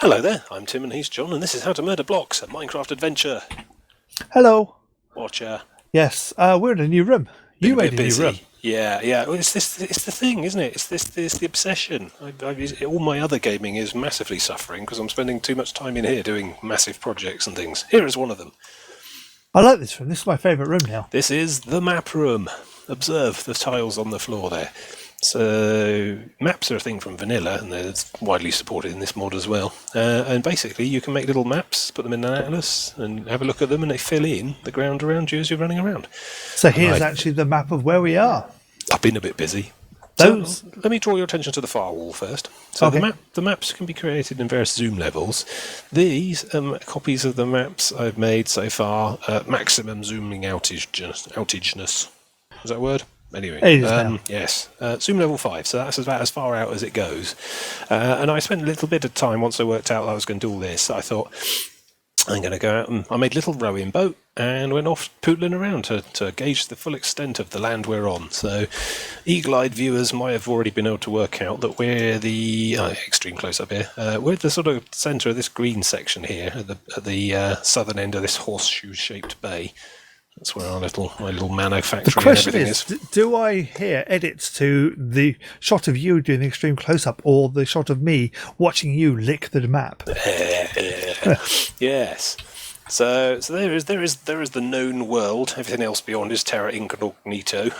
Hello there, I'm Tim and he's John, and this is How to Murder Blocks, a Minecraft adventure. Hello. Watcher. Yes, we're in a new room. You made a new room. Yeah. Well, it's the thing, isn't it? It's the obsession. All my other gaming is massively suffering because I'm spending too much time in here doing massive projects and things. Here is one of them. I like this room. This is my favourite room now. This is the map room. Observe the tiles on the floor there. So maps are a thing from vanilla, and they're widely supported in this mod as well. And basically, you can make little maps, put them in an atlas, and have a look at them, and they fill in the ground around you as you're running around. So here's actually the map of where we are. I've been a bit busy. So let me draw your attention to the firewall first. So okay. The maps can be created in various zoom levels. These copies of the maps I've made so far, maximum zooming outageness. Is that a word? Anyway, yes, zoom level 5, so that's about as far out as it goes. And I spent a little bit of time, once I worked out that I was going to do all this, I thought, I'm going to go out and I made a little rowing boat and went off pootling around to gauge the full extent of the land we're on. So eagle-eyed viewers might have already been able to work out that we're the, extreme close-up here, we're at the sort of centre of this green section here, at the southern end of this horseshoe-shaped bay. That's where my little manufacturing. The question is, do I hear edits to the shot of you doing the extreme close-up or the shot of me watching you lick the map? Yes. So there is the known world. Everything else beyond is terra incognito.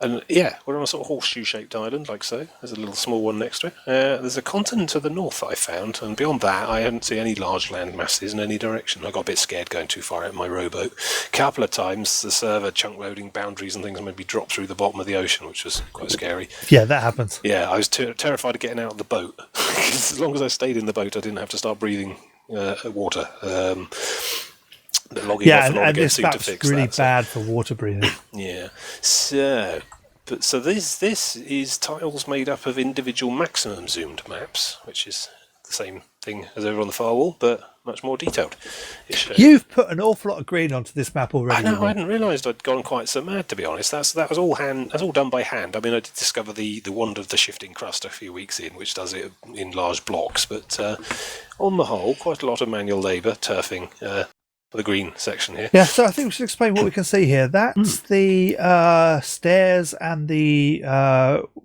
And yeah, we're on a sort of horseshoe-shaped island, like so. There's a little small one next to it. There's a continent to the north that I found, and beyond that, I hadn't seen any large land masses in any direction. I got a bit scared going too far out in my rowboat. A couple of times, the server chunk loading boundaries and things made me drop through the bottom of the ocean, which was quite scary. Yeah, that happens. Yeah, I was terrified of getting out of the boat. As long as I stayed in the boat, I didn't have to start breathing water. And this map's really bad for water breathing. Yeah. So this is tiles made up of individual maximum zoomed maps, which is the same thing as over on the firewall, but much more detailed. You've put an awful lot of green onto this map already. I know. I hadn't realised I'd gone quite so mad, to be honest. That was all hand. That's all done by hand. I mean, I did discover the wand of the shifting crust a few weeks in, which does it in large blocks. But on the whole, quite a lot of manual labour, turfing. The green section here. Yeah, so I think we should explain what we can see here. That's the stairs and the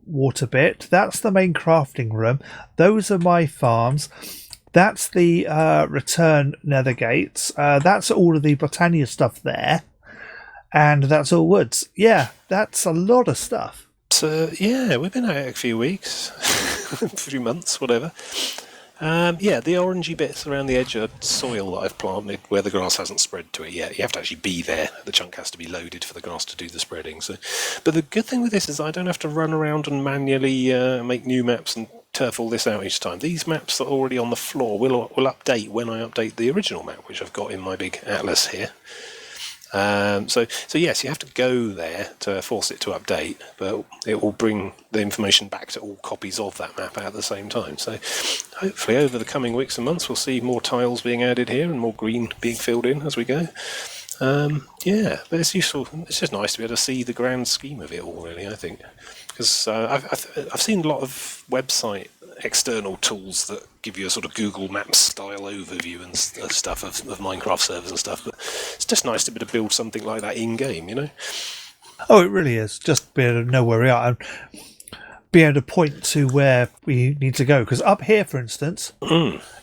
water bit. That's the main crafting room. Those are my farms. That's the return nether gates. That's all of the Botania stuff there. And that's all woods. Yeah, that's a lot of stuff. So, yeah, we've been out a few weeks, a few months, whatever. Yeah, the orangey bits around the edge are soil that I've planted where the grass hasn't spread to it yet. You have to actually be there. The chunk has to be loaded for the grass to do the spreading. So, but the good thing with this is I don't have to run around and manually make new maps and turf all this out each time. These maps that are already on the floor will update when I update the original map, which I've got in my big atlas here. So yes, you have to go there to force it to update, but it will bring the information back to all copies of that map at the same time. So hopefully over the coming weeks and months we'll see more tiles being added here and more green being filled in as we go. Yeah, but it's useful. It's just nice to be able to see the grand scheme of it all, really, I think. Because I've seen a lot of website external tools that give you a sort of Google Maps style overview and stuff of Minecraft servers and stuff, but it's just nice to be able to build something like that in game, you know? Oh, it really is. Just be able to know where we are and be able to point to where we need to go. Because up here, for instance,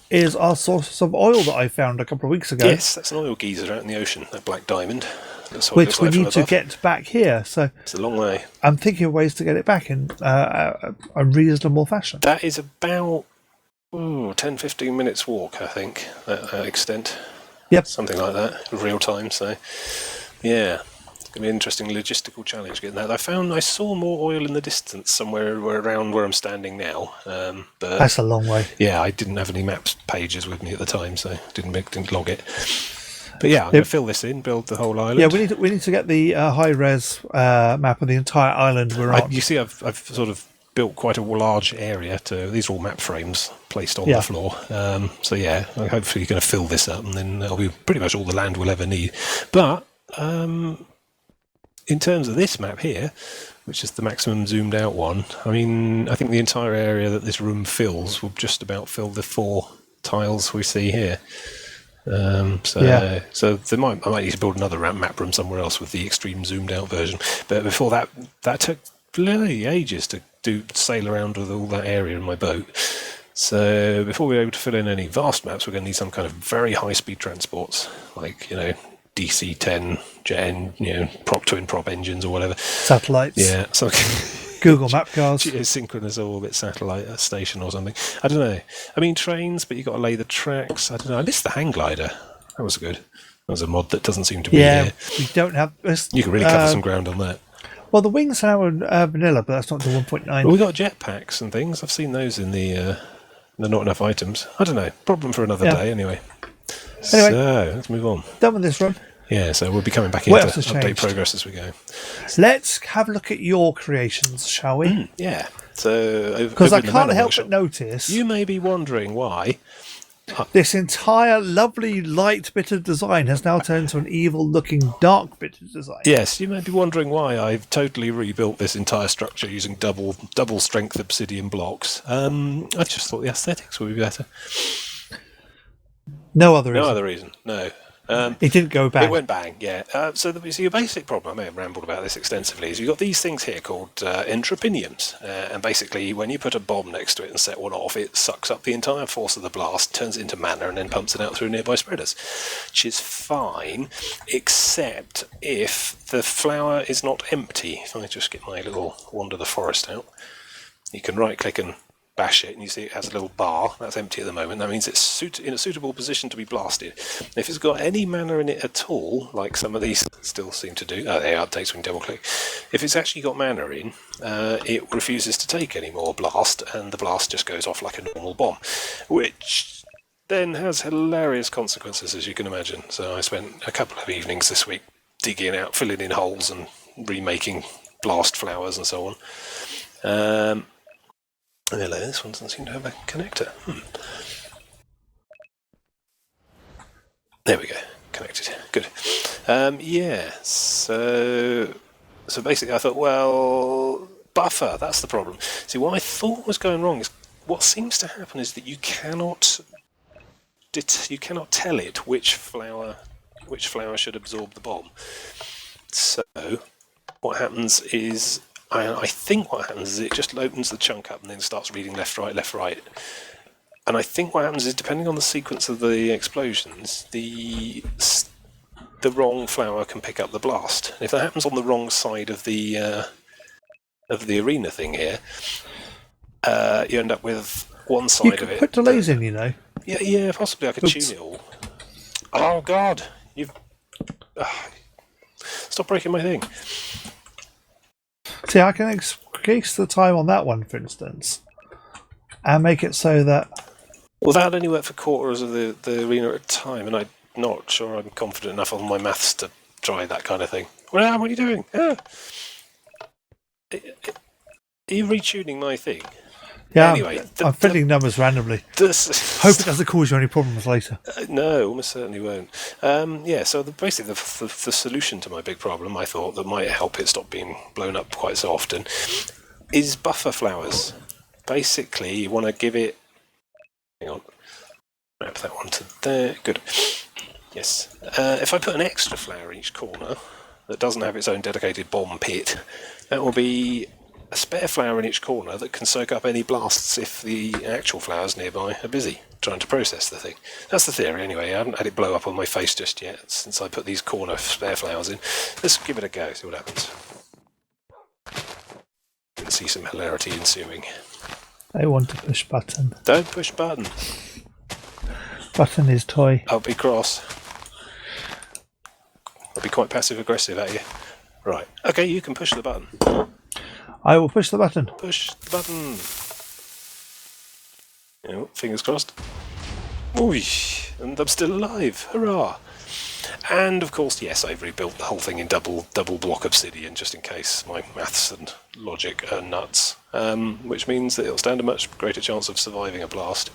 is our source of oil that I found a couple of weeks ago. Yes, that's an oil geyser out in the ocean, that black diamond. Which we need to get back here. So it's a long way. I'm thinking of ways to get it back in a reasonable fashion. That is about 10-15 minutes walk, I think, that extent. Yep. Something like that, real time. So, yeah, it's going to be an interesting logistical challenge getting that. I saw more oil in the distance somewhere around where I'm standing now. But that's a long way. Yeah, I didn't have any maps pages with me at the time, so didn't log it. But yeah, I'm going to fill this in, build the whole island. Yeah, we need to get the high-res map of the entire island we're on. You see, I've sort of built quite a large area. These are all map frames placed on the floor. So yeah, hopefully you're going to fill this up, and then that'll be pretty much all the land we'll ever need. But in terms of this map here, which is the maximum zoomed out one. I mean, I think the entire area that this room fills will just about fill the 4 tiles we see here. So I might need to build another map room somewhere else with the extreme zoomed out version. But before that took bloody ages to sail around with all that area in my boat. So before we're able to fill in any vast maps, we're going to need some kind of very high speed transports, like DC-10 jet, twin prop engines or whatever. Satellites. Yeah, so Google Map cars. Geosynchronous orbit satellite station or something. I don't know. I mean, trains, but you've got to lay the tracks. I don't know. I missed the hang glider. That was good. That was a mod that doesn't seem to be here. We don't have... You can really cover some ground on that. Well, the wings are now vanilla, but that's not to 1.9. Well, we got jetpacks and things. I've seen those in the not enough items. I don't know. Problem for another day, anyway. So, let's move on. Done with this run. Yeah, so we'll be coming back in to update progress as we go. Let's have a look at your creations, shall we? Yeah. So, because I can't help but notice... You may be wondering why... This entire lovely light bit of design has now turned to an evil-looking dark bit of design. Yes, you may be wondering why I've totally rebuilt this entire structure using double strength obsidian blocks. I just thought the aesthetics would be better. No other reason. No other reason, no. It didn't go bang. It went bang, yeah. So your basic problem, I may have rambled about this extensively, is you've got these things here called entrepiniums. And basically, when you put a bomb next to it and set one off, it sucks up the entire force of the blast, turns it into mana, and then pumps it out through nearby spreaders. Which is fine, except if the flower is not empty. If I just get my little Wander the Forest out, you can right-click and bash it, and you see it has a little bar. That's empty at the moment. That means it's in a suitable position to be blasted. If it's got any mana in it at all, like some of these still seem to do, they updates when you double click. If it's actually got mana in, it refuses to take any more blast, and the blast just goes off like a normal bomb, which then has hilarious consequences, as you can imagine. So I spent a couple of evenings this week digging out, filling in holes, and remaking blast flowers and so on. Hello, this one doesn't seem to have a connector. There we go, connected. Good. So basically I thought, well, buffer, that's the problem. See, what I thought was going wrong is what seems to happen is that you cannot tell it which flower should absorb the bomb. So what happens is, I think what happens is it just opens the chunk up and then starts reading left, right. And I think what happens is, depending on the sequence of the explosions, the wrong flower can pick up the blast. And if that happens on the wrong side of the arena thing here, you end up with one side of it. You can put delays in, Yeah, possibly I could tune it all. Oh God, stop breaking my thing. See, I can increase the time on that one, for instance, and make it so that... Well, that only worked for quarters of the arena at a time, and I'm not sure I'm confident enough on my maths to try that kind of thing. What are you doing? Are you retuning my thing? Yeah, anyway, I'm filling numbers randomly. Hope it doesn't cause you any problems later. No, almost certainly won't. So basically the solution to my big problem, I thought, that might help it stop being blown up quite so often, is buffer flowers. Basically, you want to give it... Hang on. Wrap that one to there. Good. Yes. If I put an extra flower in each corner that doesn't have its own dedicated bomb pit, that will be a spare flower in each corner that can soak up any blasts if the actual flowers nearby are busy trying to process the thing. That's the theory anyway. I haven't had it blow up on my face just yet since I put these corner spare flowers in. Let's give it a go, see what happens. You can see some hilarity ensuing. I want to push button. Don't push button. Button is toy. I'll be cross. I'll be quite passive aggressive at you. Right. Okay, you can push the button. I will push the button. Push the button. Oh, fingers crossed. Ooh, and I'm still alive. Hurrah! And of course, yes, I've rebuilt the whole thing in double block obsidian just in case my maths and logic are nuts. Which means that it'll stand a much greater chance of surviving a blast.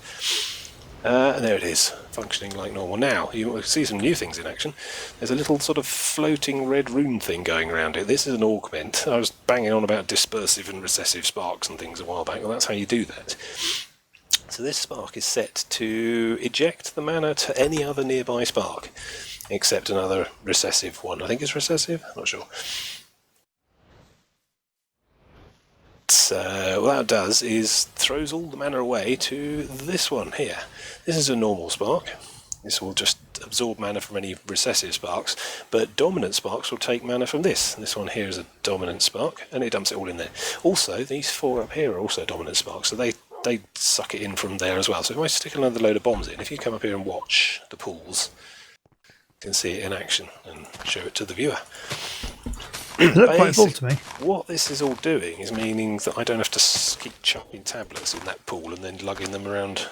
And there it is, functioning like normal. Now, you will see some new things in action. There's a little sort of floating red rune thing going around it. This is an augment. I was banging on about dispersive and recessive sparks and things a while back. Well, that's how you do that. So this spark is set to eject the mana to any other nearby spark, except another recessive one. I think it's recessive? Not sure. So what that does is throws all the mana away to this one here. This is a normal spark. This will just absorb mana from any recessive sparks, but dominant sparks will take mana from this. This one here is a dominant spark, and it dumps it all in there. Also, these 4 up here are also dominant sparks, so they suck it in from there as well. So if I stick another load of bombs in, if you come up here and watch the pools, you can see it in action and show it to the viewer. It looked quite full to me. What this is all doing is meaning that I don't have to keep chucking tablets in that pool and then lugging them around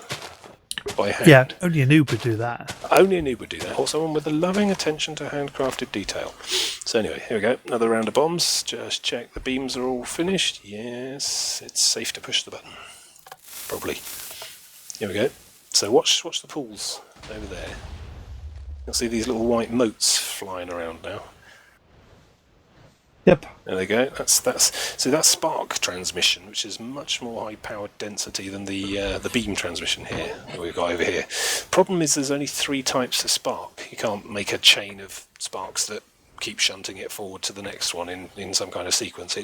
by hand. Yeah, only a noob would do that. Only a noob would do that, or someone with a loving attention to handcrafted detail. So anyway, here we go, another round of bombs. Just check the beams are all finished. Yes, it's safe to push the button. Probably. Here we go. So watch the pools over there. You'll see these little white motes flying around now. Yep. There they go. So that's spark transmission, which is much more high-powered density than the beam transmission here that we've got over here. Problem is, there's only 3 types of spark. You can't make a chain of sparks that keep shunting it forward to the next one in some kind of sequence.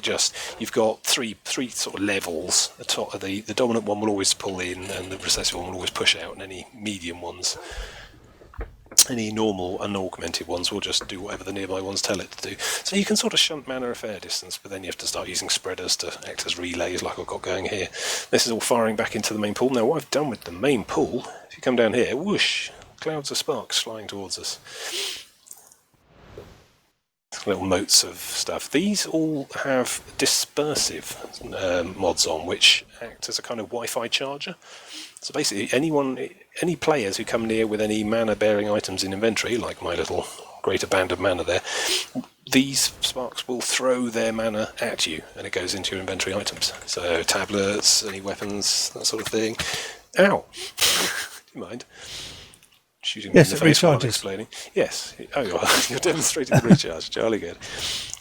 You've got three sort of levels. The dominant one will always pull in, and the recessive one will always push out, and any medium ones. Any normal unaugmented ones will just do whatever the nearby ones tell it to do. So you can sort of shunt mana a fair distance, but then you have to start using spreaders to act as relays like I've got going here. This is all firing back into the main pool. Now what I've done with the main pool, if you come down here, whoosh, clouds of sparks flying towards us. Little motes of stuff. These all have dispersive mods on, which act as a kind of Wi-Fi charger. So basically, any players who come near with any mana-bearing items in inventory, like my little greater band of mana there, these sparks will throw their mana at you, and it goes into your inventory items. So tablets, any weapons, that sort of thing. Ow! Do you mind? Shooting me in the face while I'm explaining. Yes. Oh, you're demonstrating the recharge. Jolly good.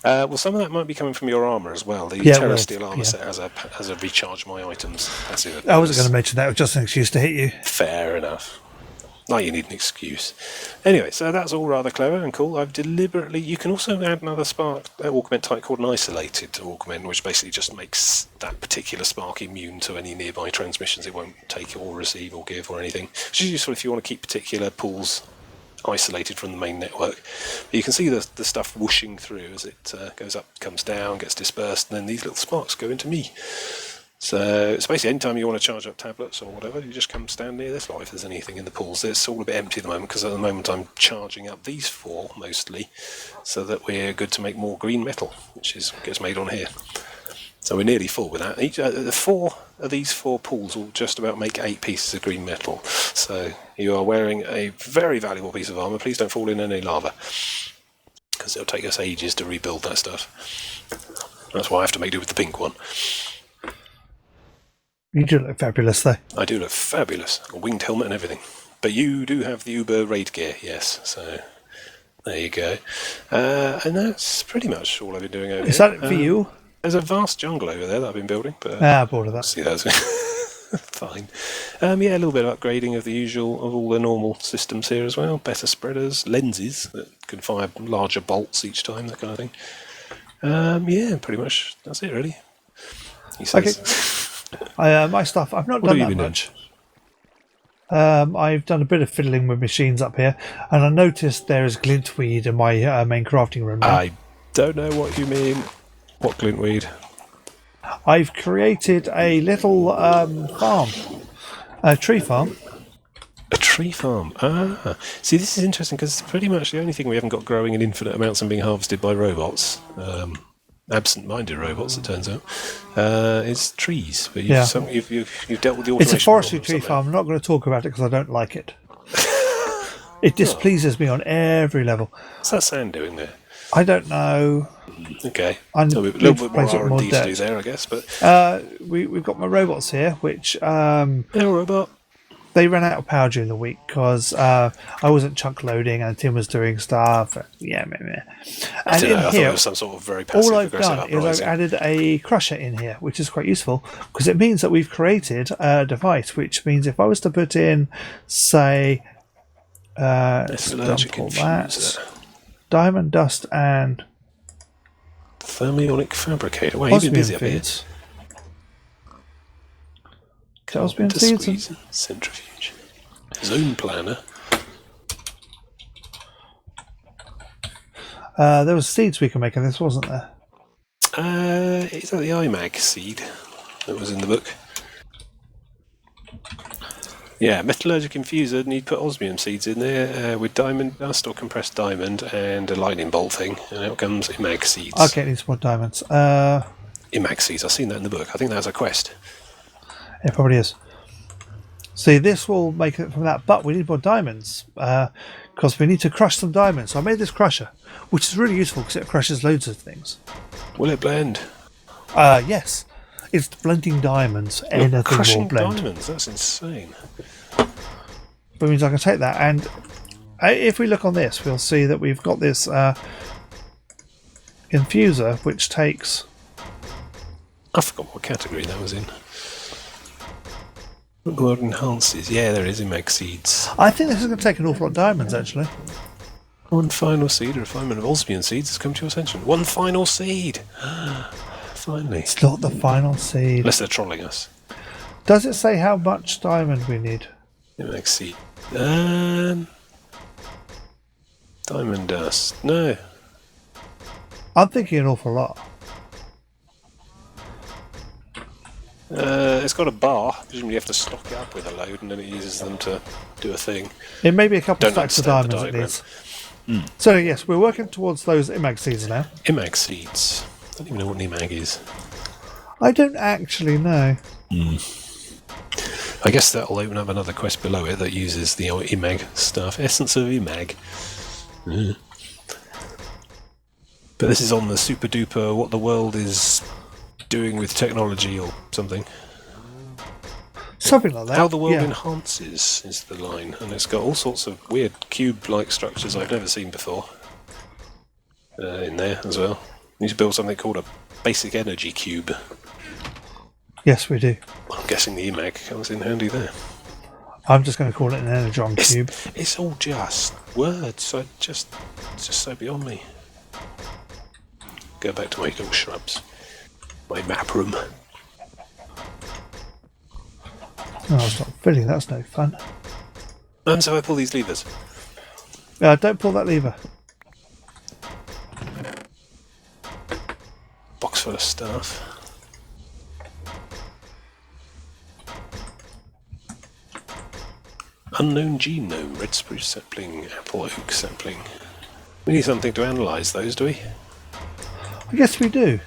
Well, some of that might be coming from your armour as well. The Terra Steel armour set has a recharge my items passive. I wasn't going to mention that. It was just an excuse to hit you. Fair enough. Now you need an excuse. Anyway, so that's all rather clever and cool. I've deliberately... You can also add another spark augment type called an isolated augment, which basically just makes that particular spark immune to any nearby transmissions. It won't take or receive or give or anything, which is useful if you want to keep particular pools isolated from the main network. But you can see the stuff whooshing through as it goes up, comes down, gets dispersed, and then these little sparks go into me. So it's basically any time you want to charge up tablets or whatever, you just come stand near this lot if there's anything in the pools. It's all a bit empty at the moment because at the moment I'm charging up these 4 mostly so that we're good to make more green metal, which gets made on here. So we're nearly full with that. The 4 of these 4 pools will just about make 8 pieces of green metal. So you are wearing a very valuable piece of armour. Please don't fall in any lava because it'll take us ages to rebuild that stuff. That's why I have to make do with the pink one. You do look fabulous, though. I do look fabulous. A winged helmet and everything. But you do have the Uber raid gear, yes. So there you go. And that's pretty much all I've been doing over here. Is that it for you? There's a vast jungle over there that I've been building. But bored of that. see, that's fine. Yeah, a little bit of upgrading of the usual, of all the normal systems here as well. Better spreaders, lenses that can fire larger bolts each time, that kind of thing. Yeah, pretty much. That's it, really. He says. Okay. My stuff, I've not What done have that you been much. I've done a bit of fiddling with machines up here, and I noticed there is glintweed in my main crafting room now. I don't know what you mean. What glintweed? I've created a little farm, a tree farm. A tree farm. Ah. See, this is interesting because it's pretty much the only thing we haven't got growing in infinite amounts and being harvested by robots. Absent-minded robots, it turns out. It's trees, but you've dealt with the automation. It's a forestry tree farm. I'm not going to talk about it because I don't like it. It displeases me on every level. What's that sand doing there? I don't know. Okay, a little bit more R&D to do there, I guess. But we've got my robots here, which robot. they ran out of power during the week because I wasn't chunk loading and Tim was doing stuff. Yeah, meh. I And don't know, in I thought here, it was some sort of very passive all I've aggressive done is I've uprising. added a crusher in here, which is quite useful because it means that we've created a device, which means if I was to put in, say, Metallurgic infuser. diamond dust and Thermionic fabricator. Wow, you've been busy up here. feeds. Osmium seeds and- Squeeze, centrifuge. Zone planner. There was seeds we can make of this, wasn't there? Is that the iMag seed that was in the book? Yeah, metallurgic infuser, and you'd put osmium seeds in there with diamond dust or compressed diamond and a lightning bolt thing, and out comes imag seeds. Okay, it needs more diamonds. Imag seeds, I've seen that in the book. I think that was a quest. It probably is. See, this will make it from that, but we need more diamonds because we need to crush some diamonds. So I made this crusher, which is really useful because it crushes loads of things. Will it blend? Yes, it's blending diamonds. Anything Crushing will blend. diamonds, that's insane. But means I can take that, and if we look on this, we'll see that we've got this infuser, which takes. I forgot what category that was in. What the word enhances? Yeah, there is imag seeds. I think this is going to take an awful lot of diamonds, actually. One final seed, a refinement of osmium seeds has come to your attention. One final seed! Finally. It's not the final seed. Unless they're trolling us. Does it say how much diamond we need? Imag seed. Diamond dust. No. I'm thinking an awful lot. It's got a bar. Presumably you have to stock it up with a load and then it uses them to do a thing. It may be a couple of Don't stacks of understand the diamonds it diagram. needs. So yes, we're working towards those imag seeds now. Imag seeds. I don't even know what an imag is. I don't actually know. I guess that'll open up another quest below it that uses the old imag stuff. Essence of imag. But this is on the super duper what the world is doing with technology or something. Something like that. How the world yeah. enhances is the line, and it's got all sorts of weird cube-like structures I've never seen before in there as well. You need to build something called a basic energy cube. Yes, we do. I'm guessing the EMAG comes in handy there. I'm just going to call it an energon cube. It's all just words. It's just so beyond me. Go back to my little shrubs. My map room. Oh, it's not filling. That's no fun. And so I pull these levers. Don't pull that lever. Box full of stuff. Unknown genome, red spruce sapling, apple oak sapling. We need something to analyse those, do we? I guess we do.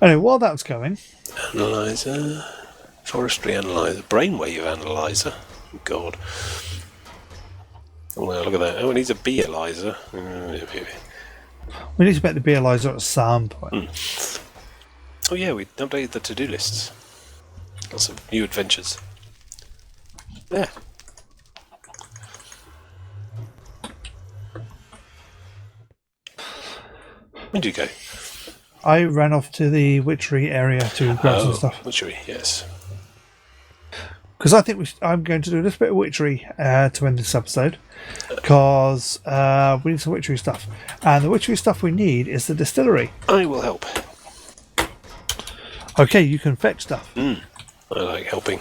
Anyway, while that's going... Analyzer, forestry analyzer, brainwave analyzer. Oh, God. Oh, look at that. Oh, it needs a bee analyzer. We need to make the beerlizer at some point. Oh yeah, we updated the to-do lists. Lots of new adventures. Yeah. Where did you go? I ran off to the Witchery area to grab some stuff. Witchery, yes. Because I think I'm going to do a little bit of Witchery to end this episode. Because we need some Witchery stuff. And the Witchery stuff we need is the distillery. I will help. Okay, you can fetch stuff. I like helping.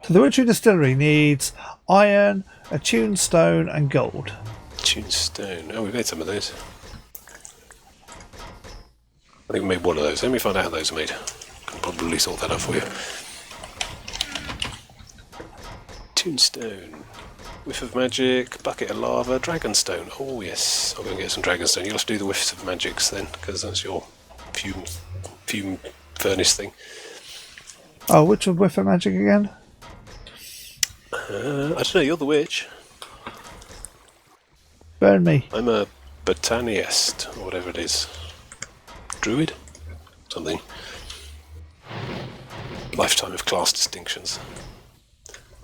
So the Witchery distillery needs iron, a tuned stone, and gold. Tuned stone. Oh, we've made some of those. I think we made one of those. Let me find out how those are made. Can probably sort that out for you. Tombstone. Whiff of magic, bucket of lava, dragonstone. Oh yes, I'm going to get some dragonstone. You'll have to do the whiffs of magics then, because that's your fume furnace thing. Oh, which one with the magic again? I don't know, you're the witch. Burn me. I'm a botanist, or whatever it is. druid? Something. Lifetime of class distinctions.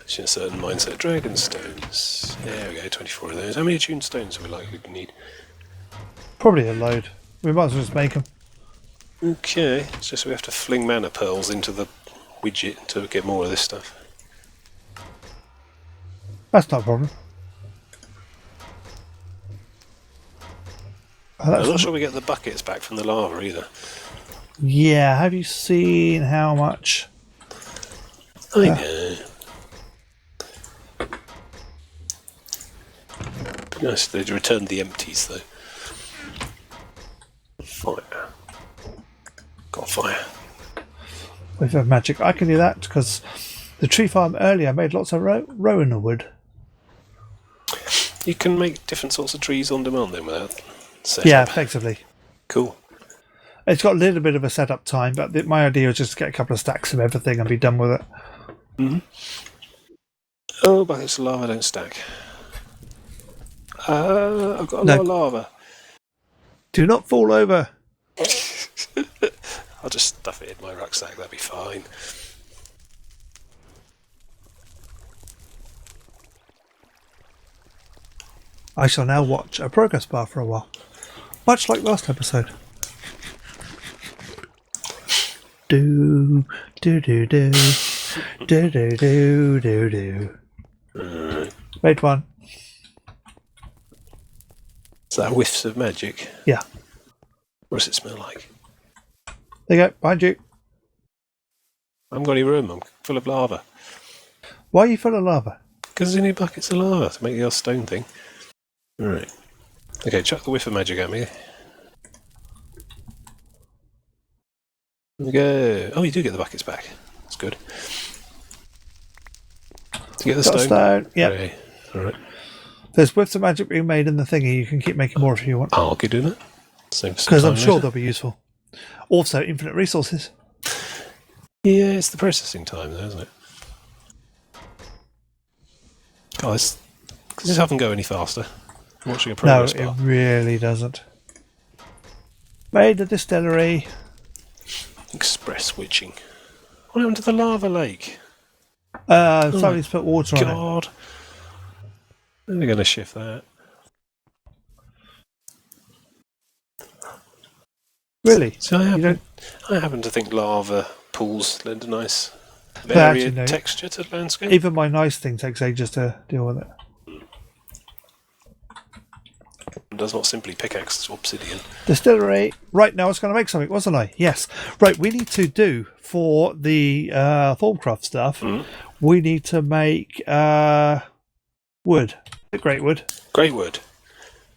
A certain mindset. Dragon stones. There we go, 24 of those. How many attuned stones are we likely to need? Probably a load. We might as well just make them. Okay, it's just we have to fling mana pearls into the widget to get more of this stuff. That's not a problem. Oh, I'm not sure we get the buckets back from the lava either. Yeah, have you seen how much? I know. Nice, they returned the empties though. Fire. Got fire. With magic, I can do that because the tree farm earlier made lots of rowan wood. You can make different sorts of trees on demand then without setup. Yeah, effectively. Cool. It's got a little bit of a setup time, but my idea was just to get a couple of stacks of everything and be done with it. Mm-hmm. Oh, buckets of lava don't stack. I've got a lot of lava. Do not fall over. I'll just stuff it in my rucksack, that'll be fine. I shall now watch a progress bar for a while. Much like last episode. Do do do do do do do do do. Made one. Is that whiffs of magic? Yeah. What does it smell like? There you go, behind you. I haven't got any room, I'm full of lava. Why are you full of lava? Because there's only buckets of lava to make the old stone thing. Alright. Okay, chuck the whiff of magic at me. There we go. Oh, you do get the buckets back. That's good. To get the Got a stone. Yep. Okay. Alright. There's whiffs of magic being made in the thingy. You can keep making more if you want. I'll keep doing that. Because I'm sure they'll be useful. Also, infinite resources. Yeah, it's the processing time though, isn't it? Guys, does this haven't go any faster? I'm watching a progress bar. No, it really doesn't. Made the distillery. Express witching. What happened to the lava lake? Somebody's put water on it. God. They're going to shift that. Really? So I happen to think lava pools lend a nice varied actually, no. texture to the landscape. Even my nice thing takes ages to deal with it. It does not simply pickaxe obsidian. Distillery. Right, now I was going to make something, wasn't I? Yes. Right, we need to do for the Thorncraft stuff, we need to make wood. Great wood. Great wood.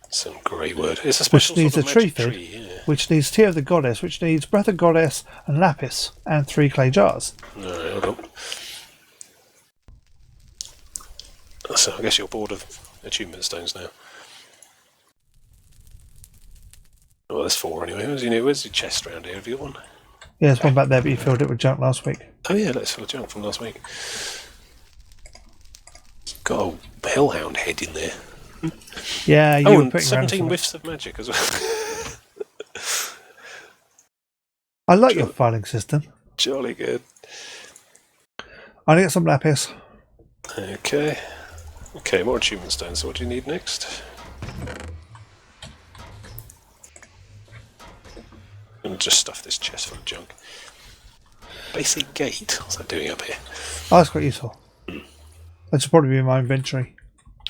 Some great wood. It's a special which needs sort a of tree magic feed, tree, yeah. which needs Tear of the Goddess, which needs Breath of Goddess and Lapis, and 3 clay jars. Alright, hold on. So I guess you're bored of attunement stones now. Well, there's 4 anyway. Where's your chest round here? Have you got one? Yeah, there's one back there, but you filled it with junk last week. Oh yeah, let's fill a junk from last week. Got a hellhound head in there. Yeah, you were and putting 17 whiffs of magic as well. I like your filing system. Jolly good. I'm going to get some lapis. Okay. Okay, more achievement stones. So what do you need next? I'm going to just stuff this chest full of junk. Basic gate. What's that doing up here? Oh, that's quite useful. That should probably be in my inventory.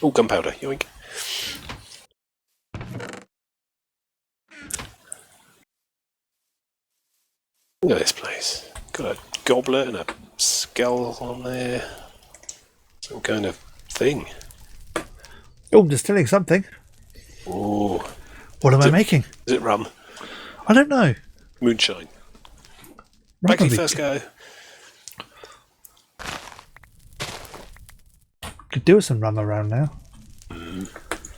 Oh, gunpowder. Yoink. Look at this place. Got a goblet and a skull on there. Some kind of thing. Oh, I'm distilling something. Oh. What am I making? Is it rum? I don't know. Moonshine. Right, Back to first go. Could do with some rum around now.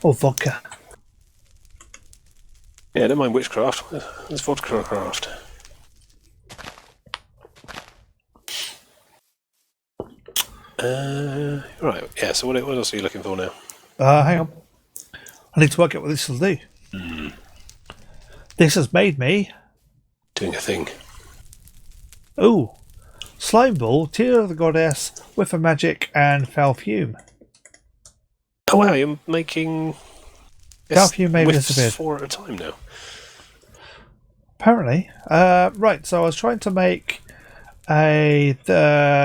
Or vodka. Yeah, don't mind witchcraft. There's vodka craft. Right, yeah, so what else are you looking for now? Hang on. I need to work out what this will do. This has made me doing a thing. Ooh. Slime ball, tear of the goddess, whiff of magic, and foul fume. Oh wow, you're making Foul fume may have whiffs disappeared. 4 at a time now. Apparently. Right, so I was trying to make a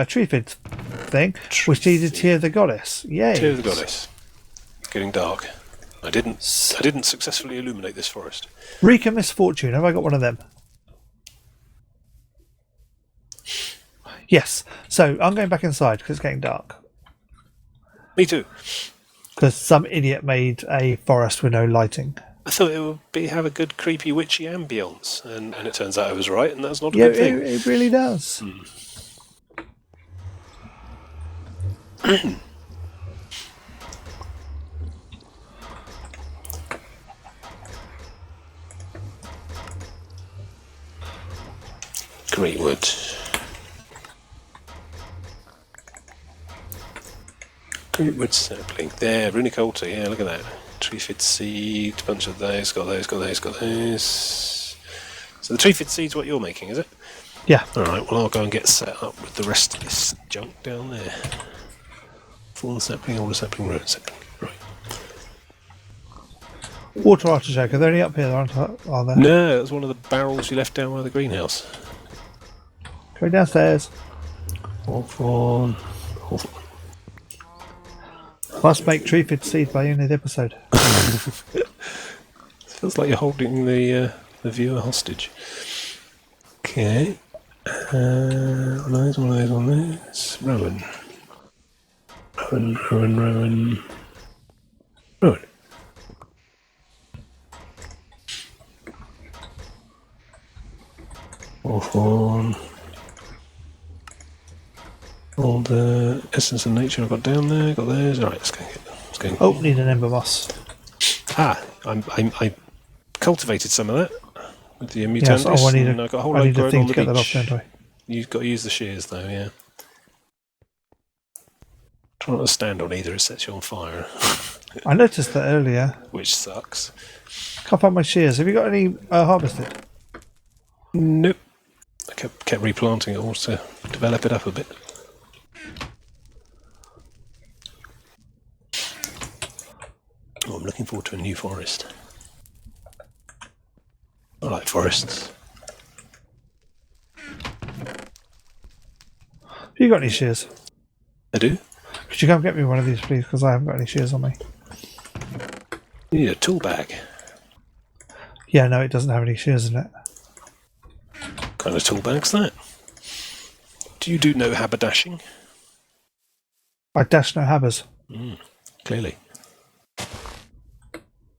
tree fid thing, which needed tear of the goddess. Yay. Tear of the goddess. Getting dark. I didn't successfully illuminate this forest. Reek of misfortune. Have I got one of them? Yes. So I'm going back inside because it's getting dark. Me too. Because some idiot made a forest with no lighting. I thought it would have a good creepy witchy ambience, and it turns out I was right, and that's not a good thing. It really does. Great wood. Great wood sapling. There, runic altar. Yeah, look at that. Tree fid seed, bunch of those. Got those. So the tree fid seed's what you're making, is it? Yeah. All right. Well, I'll go and get set up with the rest of this junk down there. Full sapling, older sapling, root sapling. Right. Water artichoke. Are they only up here? Are there? No, that's one of the barrels you left down by the greenhouse. Go downstairs. Hawthorn. Must make tree fid seed by the end of the episode. Feels like you're holding the viewer hostage. Okay. One of those. Rowan. Hawthorn. All the essence of nature I've got down there. Got those. All right, let's go. Oh, need an ember moss. I cultivated some of that with the mutandis. Yes, I got a whole load growing thing on to the get that off, beach. don't I? You've got to use the shears though, yeah. Try not to stand on either, it sets you on fire. I noticed that earlier. Which sucks. Can't find my shears. Have you got any harvested? Nope. I kept replanting it all to develop it up a bit. Oh, I'm looking forward to a new forest. I like forests. Have you got any shears? I do. Could you come get me one of these, please? Because I haven't got any shears on me. You need a tool bag. Yeah, no, it doesn't have any shears in it. What kind of tool bag's that? Do you do no haberdashing? I dash no hammers. Clearly.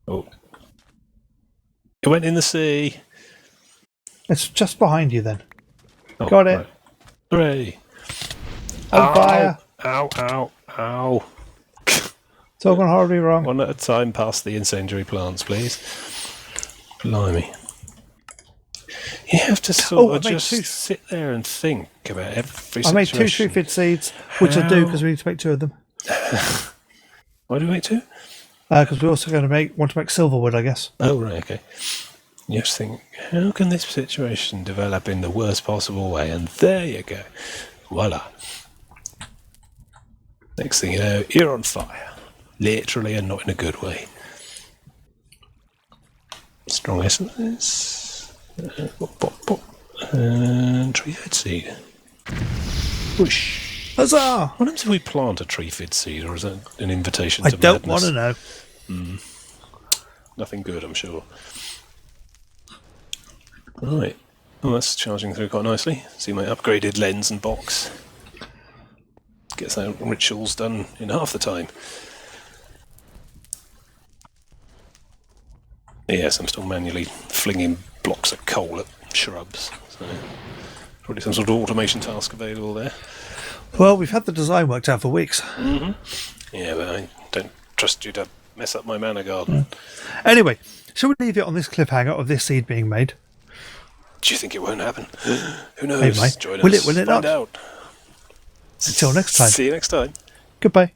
Oh. It went in the sea. It's just behind you then. Oh, Got it. Right. Hooray. On fire. Ow. It's all gone horribly wrong. One at a time past the incendiary plants, please. Blimey. You have to sort of just sit there and think about every situation. I made 2 tree fid seeds, which I do because we need to make 2 of them. Why do we make 2? Because we're also going to want to make silverwood, I guess. Oh, right, okay. You just think, how can this situation develop in the worst possible way? And there you go. Voila. Next thing you know, you're on fire. Literally, and not in a good way. Strong essences. Pop. And tree fid seed. Whoosh. Huzzah! What happens if we plant a tree fid seed, or is that an invitation I to don't madness? want to know. Nothing good, I'm sure. Right. Well, that's charging through quite nicely. See my upgraded lens and box. Gets our rituals done in half the time. Yes, I'm still manually flinging blocks of coal at shrubs. So probably some sort of automation task available there. Well, we've had the design worked out for weeks. Yeah, but I don't trust you to mess up my manor garden. Anyway, shall we leave it on this cliffhanger of this seed being made? Do you think it won't happen? Who knows? It might. Join Will us. it, will it Find not? out. Until next time. See you next time. Goodbye.